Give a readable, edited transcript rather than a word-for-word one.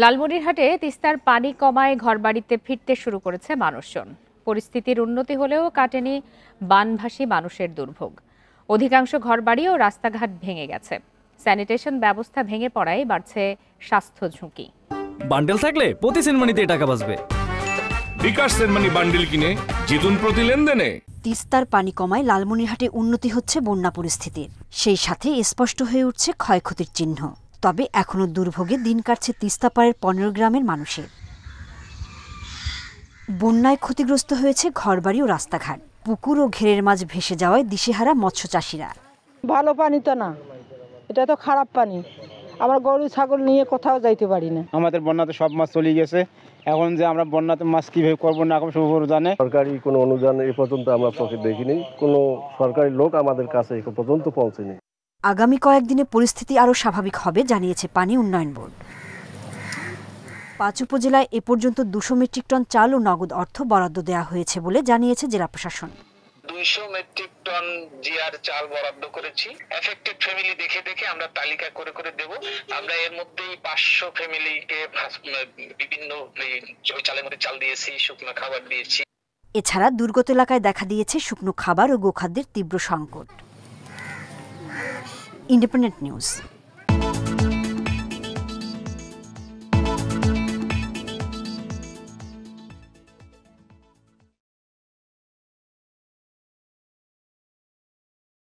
লালমনিরহাটে তিস্তার পানি কমায় ঘরবাড়িতে ফিরতে শুরু করেছে মানুষজন। পরিস্থিতির উন্নতি হলেও কাটেনি বানভাসী মানুষের দুর্ভোগ। অধিকাংশ ঘরবাড়ি ও রাস্তাঘাট ভেঙে গেছে। স্যানিটেশন ব্যবস্থা ভেঙে পড়ায় বাড়ছে স্বাস্থ্য ঝুঁকি। বান্ডেল থাকলে প্রতি সেনমানিতে টাকা বাঁচবে। বিকাশ সেনমানি বান্ডেল কিনে জিতুন প্রতি লেনদেনে। তিস্তার পানি কমায় লালমনিরহাটে উন্নতি হচ্ছে বন্যা পরিস্থিতির, সেই সাথে স্পষ্ট হয়ে উঠছে ক্ষয়ক্ষতির চিহ্ন। তবে এখনও দুর্ভোগে দিন কাটছে তিস্তা পাড়ের 15 গ্রামের মানুষের। বন্যায় ক্ষতিগ্রস্ত হয়েছে ঘরবাড়ি ও রাস্তাঘাট। পুকুর ও ঘেরের মাঝ ভেসে যাওয়ায় দিশেহারা মৎস্য চাষিরা। ভালো পানি তো না, এটা তো খারাপ পানি। আমরা গরু ছাগল নিয়ে কোথাও যাইতে পারি না। আমাদের বন্যাতে সব মাছ চলে গেছে। এখন যে আমরা বন্যাতে মাছ কিভাবে করবো না করবো জানে। সরকারি কোনো অনুদান এ পর্যন্ত আমরা চোখে দেখিনি, কোনো সরকারি লোক আমাদের কাছে এ পর্যন্ত পৌঁছেনি। আগামী কয়েকদিনে পরিস্থিতি আরও স্বাভাবিক হবে জানিয়েছে পানি উন্নয়ন বোর্ড। 5 উপজেলায় এ পর্যন্ত 200 মেট্রিক টন চাল ও নগদ অর্থ বরাদ্দ দেওয়া হয়েছে বলে জানিয়েছে জেলা প্রশাসন। 200 মেট্রিক টন জিআর চাল বরাদ্দ করেছি। এফেক্টেড ফ্যামিলি দেখে দেখে আমরা তালিকা করে করে দেব। আমরা এর মধ্যেই 500 ফ্যামিলিকে বিভিন্ন ওই চালের মধ্যে চাল দিয়েছি, শুকনো খাবার দিয়েছি। এছাড়া দুর্গত এলাকায় দেখা দিয়েছে শুকনো খাবার ও গোখাদ্যের তীব্র সংকট। Independent news.